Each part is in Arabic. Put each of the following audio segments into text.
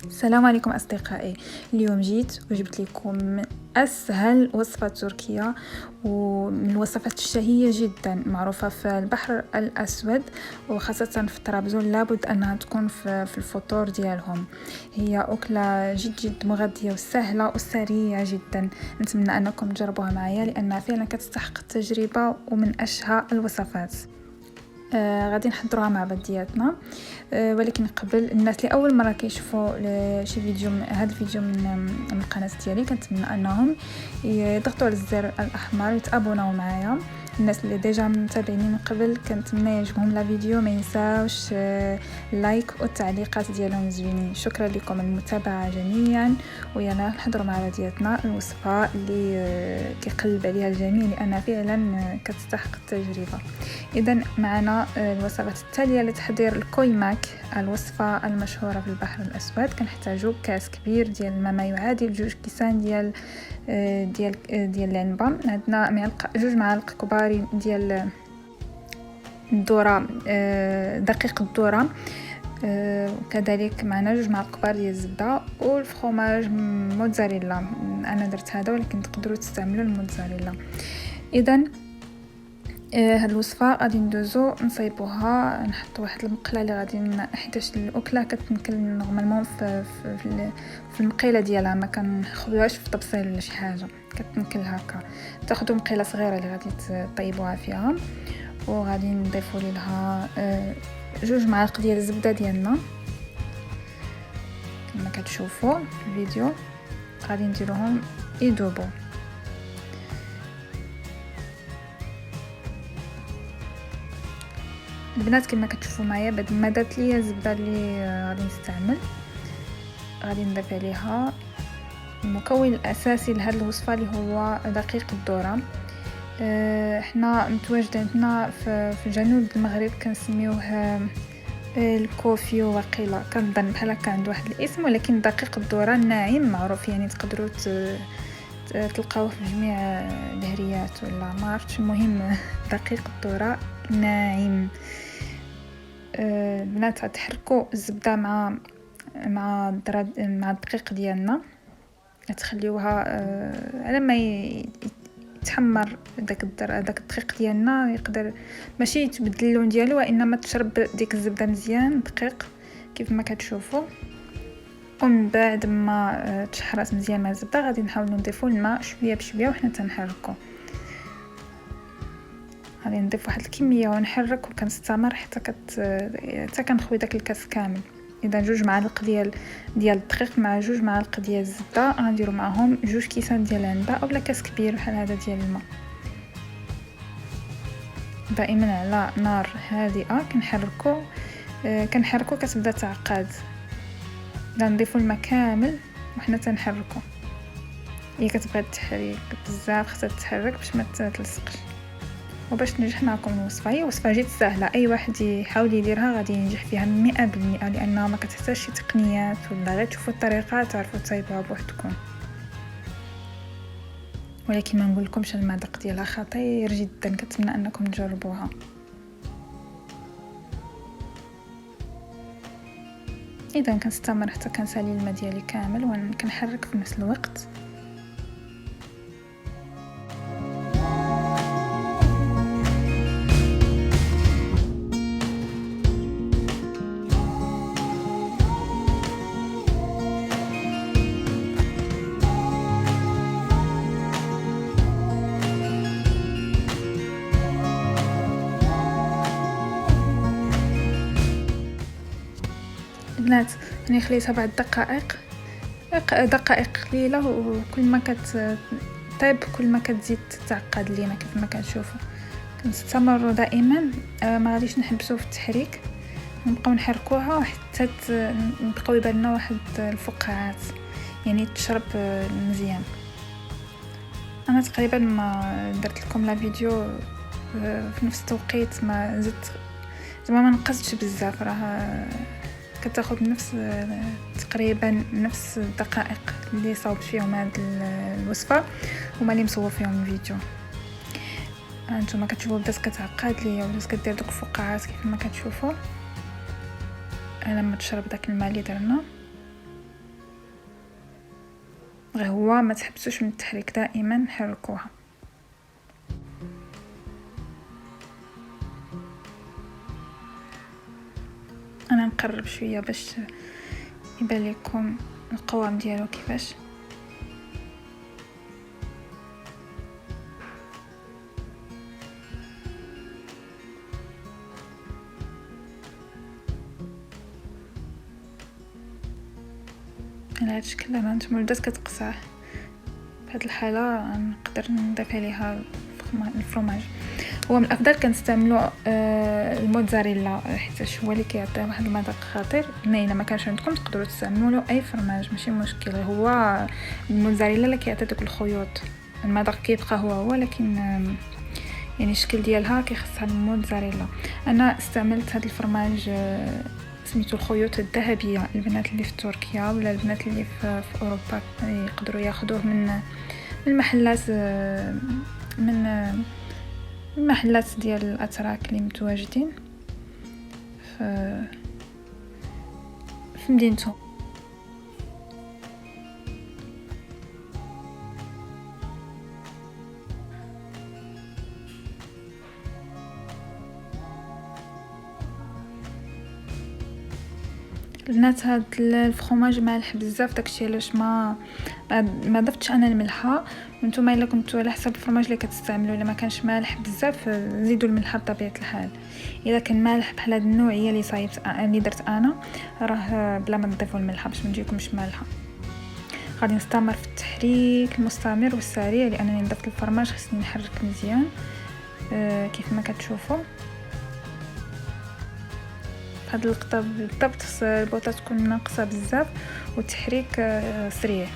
السلام عليكم أصدقائي. اليوم جيت وجبت لكم أسهل وصفة تركية ومن الوصفات الشهية جدا معروفة في البحر الأسود، وخاصة في طرابزون لابد أنها تكون في الفطور ديالهم. هي أكلة جد مغذية وسهلة وسريعة جدا. نتمنى أنكم تجربوها معايا لأنها فعلا كتستحق التجربة ومن أشهى الوصفات. غادي نحضروها مع بعضياتنا، ولكن قبل الناس اللي اول مره كيشوفوا شي فيديو من هذا الفيديو من القناه ديالي كنتمنى انهم يضغطوا على الزر الاحمر ويتابوناو معايا. الناس اللي ديجا متابعيني من قبل كنتمنى يعجبهم لا فيديو ما ينساوش اللايك والتعليقات ديالهم زوينين. شكرا لكم المتابعه جميعا، ويلا نحضروا مع بعضياتنا الوصفه اللي كيقلب عليها الجميع لانها فعلا كتستحق التجربه. اذا معنا الوصفات التاليه لتحضير الكويماك، الوصفه المشهوره في البحر الاسود. كنحتاجوا كاس كبير ديال الماء ما يعادل 2 كيسان ديال العنبه. عندنا 2 معالق كبار ديال الذره، دقيق الذره، كذلك معنا 2 معالق كبار ديال الزبده والفرماج موتزاريلا. انا درت هذا ولكن تقدروا تستعملوا الموتزاريلا. اذا هاد الوصفه غادي ندوزو نصايبوها، نحط واحد المقله اللي غادي حيتاش الاكله كتنكل نورمالمون في المقيله ديالها، ما كنخويوهاش في طبسيل ولا شي حاجه، كتنكل هكا. تاخذوا مقيله صغيره اللي غادي تطيبوها فيها، وغادي نضيفوا لها 2 معالق ديال الزبده ديالنا كما كتشوفوا في الفيديو. غادي نديروهم يذوبوا. البنات كما كتشوفوا معايا بعد ما دات ليا الزبده اللي غادي نستعمل، غادي نضيف عليها المكون الاساسي لهذه الوصفه اللي هو دقيق الذره. احنا متواجدين هنا في جنوب المغرب كنسميوه الكوفي، وقيله كنظن بحال هكا عنده واحد الاسم، ولكن دقيق الذره الناعم معروف، يعني تقدروا تلقاوه في جميع الهريات ولا ما عرفتش. المهم دقيق الذره ناعم. البنات تحركوا الزبده مع الدقيق ديالنا، تخليوها على ما يتحمر داك الدقيق ديالنا. يقدر ماشي يتبدل اللون ديالو، وانما تشرب ديك الزبده مزيان دقيق كيف ما كتشوفوا. ومن بعد ما تشحرات مزيان مع الزبده غادي نحاولوا نضيفوا الماء شويه بشويه وحنا تنحركوا. غادي نضيف واحد الكميه ونحرك وكنستمر حتى كنخوي داك الكاس كامل. اذا 2 معالق ديال الدقيق مع 2 معالق ديال الزبده، غنديروا معهم 2 كيسان ديال العنبه اولا كاس كبير بحال هذا ديال الماء. دائما على نار هادئه كنحركوا كتبدا تعقد. نضيفوا الماء كامل وحنا تنحركوا. هي كتبغي التحريك بزاف، خصها تتحرك باش ما تلصقش. وباش تنجح معكم الوصفه، هي وصفه جد سهله، اي واحد يحاول يديرها غادي ينجح فيها 100%، لانها ما كتحتاجش شي تقنيات ولا غير تشوفوا الطريقه تعرفوا تصايبوها بوحدكم. ولكن ما نقول لكمش المذاق ديالها خطير جدا، كنتمنى انكم تجربوها. اذا كنستمر حتى كنسالي الماء ديالي كامل وكنحرك في نفس الوقت. البنات انا خليتها بعد دقائق قليله، وكل ما كتطيب كل ما كتزيد تعقد لينا كيف ما كتشوفوا. كنستمروا دائما، ما غاديش نحبسوا في التحريك، نبقاو نحركوها حتى نبقاو يبان لنا واحد الفقاعات، يعني تشرب مزيان. انا تقريبا ما درت لكم لا فيديو في نفس التوقيت، ما زدت زعما ما نقصتش بزاف، راه كتاخذ تقريبا نفس الدقائق اللي صاوبت فيهم هاد الوصفه وما اللي مصور فيهم الفيديو. انتما كتشوفوا بدات كتعقد ليا ولات كدير دوك الفقاعات كيف ما كتشوفوا. لما تشرب داك الماء اللي درنا غير هو ما تحبسوش من التحريك، دائما حركوها. انا نقرب شويه باش يبان لكم القوام ديالو كيفاش. على هذا الشكل انا نتوما بدات كتقصع. في هذه الحاله نقدر نضيف عليها الفرماج. هو من الافضل كنستعملوا الموتزاريلا حيت هو اللي كيعطي واحد المذاق خطير. مي الا ما كانش عندكم تقدروا تستعملوا له اي فرماج، ماشي مشكل. هو الموتزاريلا اللي كيعطي داك الخيوط، المذاق كيبقى هو لكن يعني الشكل ديالها كيخصها الموتزاريلا. انا استعملت هذا الفرماج سميتو الخيوط الذهبيه. البنات اللي في تركيا ولا البنات اللي في اوروبا يقدروا ياخذوه من المحلات، من المحلات ديال الاتراك اللي متواجدين في مدينتهم. البنات هاد الفرماج مالح بزاف، داكشي علاش ما ضفتش انا الملحه. نتوما الا كنتو على حسب الفرماج اللي كتستعملوا، الا ما كانش مالح بزاف زيدوا الملحه بطبيعه الحال. اذا كان مالح بحال هاد النوعيه اللي صايبت اللي درت انا، راه بلا ما تضيفوا الملحه باش ما تجيكمش مالحه. غادي نستمر في التحريك المستمر والسريع، لانني نضفت الفرماج خصني نحرك مزيان كيف ما كتشوفوا. هاد اللقطه بالضبط البوطه تكون ناقصه بزاف والتحريك سريع.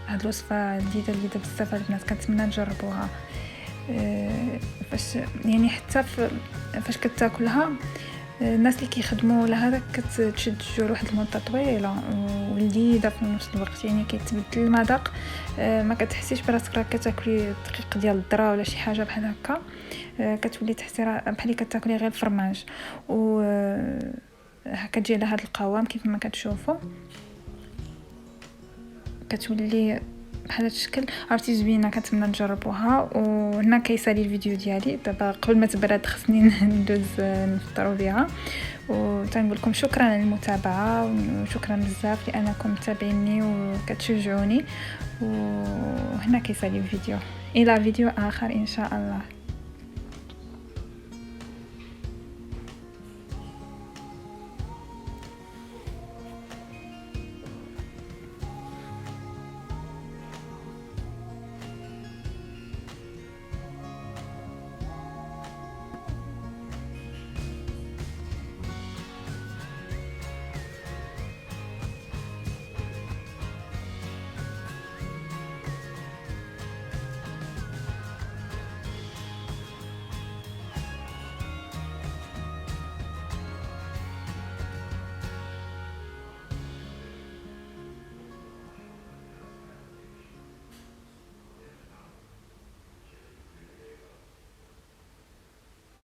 هاد الوصفه جديده بزاف البنات، كنتمنى تجربوها. فاش يعني حتى فاش كتاكلها الناس اللي كيخدموا لهذا كتشد الجوع واحد المده طويله ولذيذه في نفس الوقت. يعني كيتبدل المذاق، ما كتحسيش براسك راه كتاكلي دقيق ديال الذره ولا شي حاجه بحال هكا. كتولي تحسي بحال كتاكلي غير فرماج و هكا تجي على هذا القوام كيف ما كتشوفوا. كتولي بحال هذا الشكل. عرفتي زوينه، كنتمنى تجربوها. وهنا كيسالي الفيديو ديالي دابا، قبل ما تبرد خصني ندوز نفطروا بها. وتنقول لكم شكرا على المتابعه، وشكرا بزاف لانكم متابعيني وكتشجعوني. وهنا كيسالي الفيديو، الى فيديو اخر ان شاء الله.